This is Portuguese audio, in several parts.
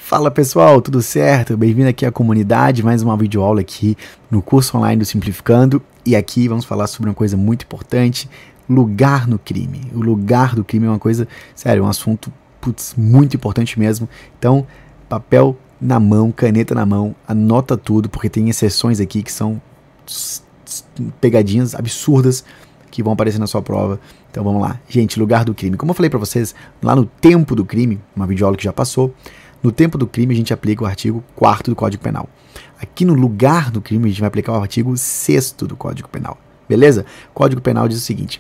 Fala pessoal, tudo certo? Bem-vindo aqui à comunidade, mais uma videoaula aqui no curso online do Simplificando. E aqui vamos falar sobre uma coisa muito importante, lugar no crime. O lugar do crime é uma coisa, sério, um assunto muito importante mesmo. Então, papel na mão, caneta na mão, anota tudo, porque tem exceções aqui que são pegadinhas absurdas que vão aparecer na sua prova. Então vamos lá. Gente, lugar do crime. Como eu falei pra vocês, lá no tempo do crime, uma videoaula que já passou, no tempo do crime a gente aplica o artigo 4º do Código Penal. Aqui no lugar do crime a gente vai aplicar o artigo 6º do Código Penal. Beleza? O Código Penal diz o seguinte: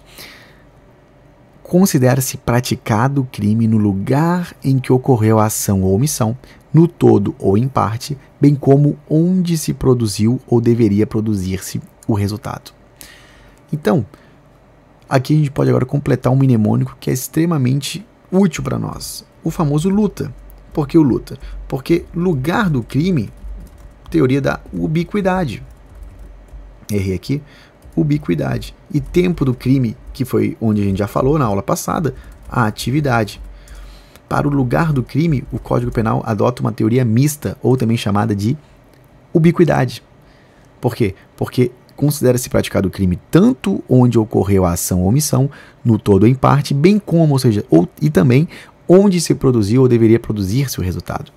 considera-se praticado o crime no lugar em que ocorreu a ação ou omissão, no todo ou em parte, bem como onde se produziu ou deveria produzir-se o resultado. Então, aqui a gente pode agora completar um mnemônico que é extremamente útil para nós. O famoso luta. Por que o luta? Porque lugar do crime, teoria da ubiquidade. Errei aqui. Ubiquidade. E tempo do crime, que foi onde a gente já falou na aula passada, a atividade. Para o lugar do crime, o Código Penal adota uma teoria mista, ou também chamada de ubiquidade. Por quê? Porque considera-se praticado o crime tanto onde ocorreu a ação ou omissão, no todo ou em parte, bem como, ou seja, e também onde se produziu ou deveria produzir-se o resultado.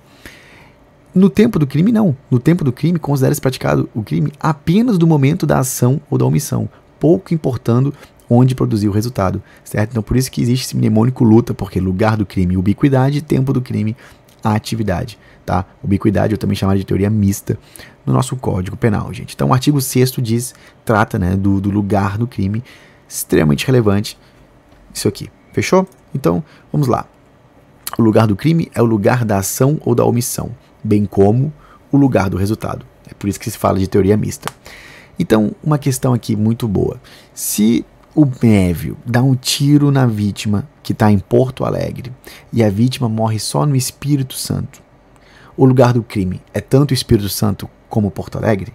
No tempo do crime, não. No tempo do crime, considera-se praticado o crime apenas do momento da ação ou da omissão, pouco importando onde produziu o resultado, certo? Então, por isso que existe esse mnemônico luta, porque lugar do crime, ubiquidade, tempo do crime, a atividade, tá? Ubiquidade eu também chamo de teoria mista no nosso Código Penal, gente. Então, o artigo 6º trata, né, do lugar do crime, extremamente relevante, isso aqui, fechou? Então, vamos lá. O lugar do crime é o lugar da ação ou da omissão, bem como o lugar do resultado. É por isso que se fala de teoria mista. Então, uma questão aqui muito boa. Se o Mévio dá um tiro na vítima que está em Porto Alegre e a vítima morre só no Espírito Santo, o lugar do crime é tanto o Espírito Santo como Porto Alegre?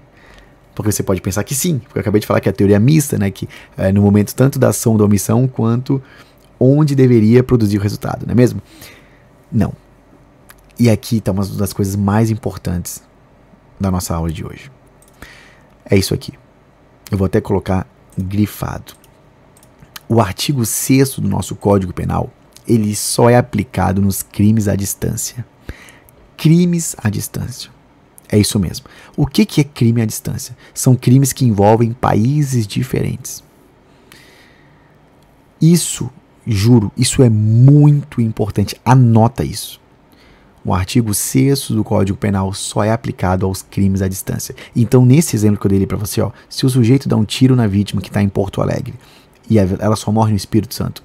Porque você pode pensar que sim, porque eu acabei de falar que é a teoria mista, né, que é no momento tanto da ação ou da omissão quanto onde deveria produzir o resultado, não é mesmo? Não. E aqui está uma das coisas mais importantes da nossa aula de hoje. É isso aqui. Eu vou até colocar grifado. O artigo 6º do nosso Código Penal, ele só é aplicado nos crimes à distância. Crimes à distância. É isso mesmo. O que é crime à distância? São crimes que envolvem países diferentes. Isso, juro, isso é muito importante. Anota isso. O artigo 6º do Código Penal só é aplicado aos crimes à distância. Então, nesse exemplo que eu dei para você, ó, se o sujeito dá um tiro na vítima que está em Porto Alegre e ela só morre no Espírito Santo,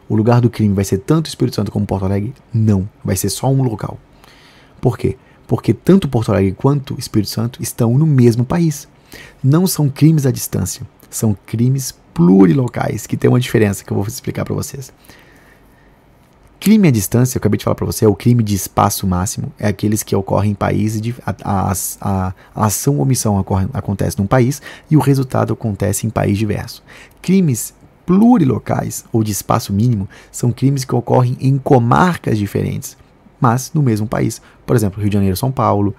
o lugar do crime vai ser tanto o Espírito Santo como Porto Alegre? Não, vai ser só um local. Por quê? Porque tanto Porto Alegre quanto o Espírito Santo estão no mesmo país. Não são crimes à distância, são crimes plurilocais, que tem uma diferença que eu vou explicar para vocês. Crime à distância, eu acabei de falar para você, é o crime de espaço máximo, é aqueles que ocorrem em países, a ação ou omissão acontece num país e o resultado acontece em país diverso. Crimes plurilocais, ou de espaço mínimo, são crimes que ocorrem em comarcas diferentes, mas no mesmo país. Por exemplo, Rio de Janeiro, São Paulo,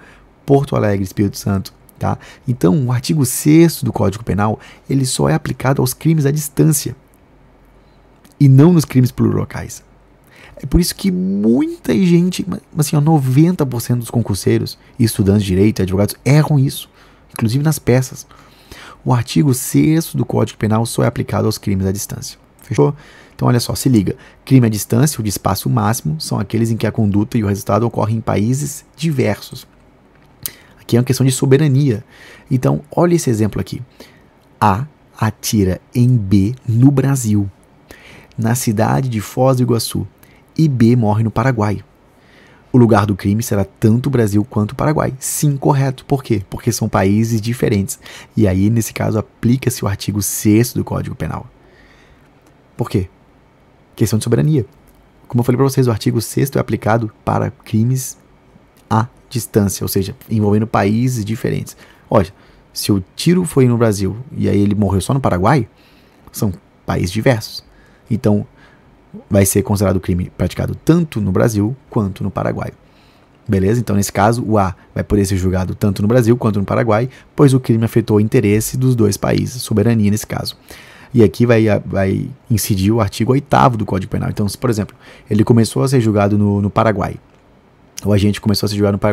Porto Alegre, Espírito Santo. Tá? Então, o artigo 6º do Código Penal, ele só é aplicado aos crimes à distância e não nos crimes plurilocais. É por isso que muita gente, assim, 90% dos concurseiros, estudantes de direito e advogados erram isso, inclusive nas peças. O artigo 6º do Código Penal só é aplicado aos crimes à distância. Fechou? Então, olha só, se liga. Crime à distância, ou de espaço máximo, são aqueles em que a conduta e o resultado ocorrem em países diversos. Aqui é uma questão de soberania. Então, olha esse exemplo aqui. A atira em B no Brasil, na cidade de Foz do Iguaçu, e B morre no Paraguai. O lugar do crime será tanto o Brasil quanto o Paraguai. Sim, correto. Por quê? Porque são países diferentes. E aí, nesse caso, aplica-se o artigo 6º do Código Penal. Por quê? Questão de soberania. Como eu falei para vocês, o artigo 6º é aplicado para crimes à distância, ou seja, envolvendo países diferentes. Olha, se o tiro foi no Brasil e aí ele morreu só no Paraguai, são países diversos. Então, vai ser considerado crime praticado tanto no Brasil quanto no Paraguai. Beleza? Então, nesse caso, o A vai poder ser julgado tanto no Brasil quanto no Paraguai, pois o crime afetou o interesse dos dois países, soberania nesse caso. E aqui vai incidir o artigo 8º do Código Penal. Então, se, por exemplo, ele começou a ser julgado no Paraguai, o agente começou a ser julgado no Paraguai,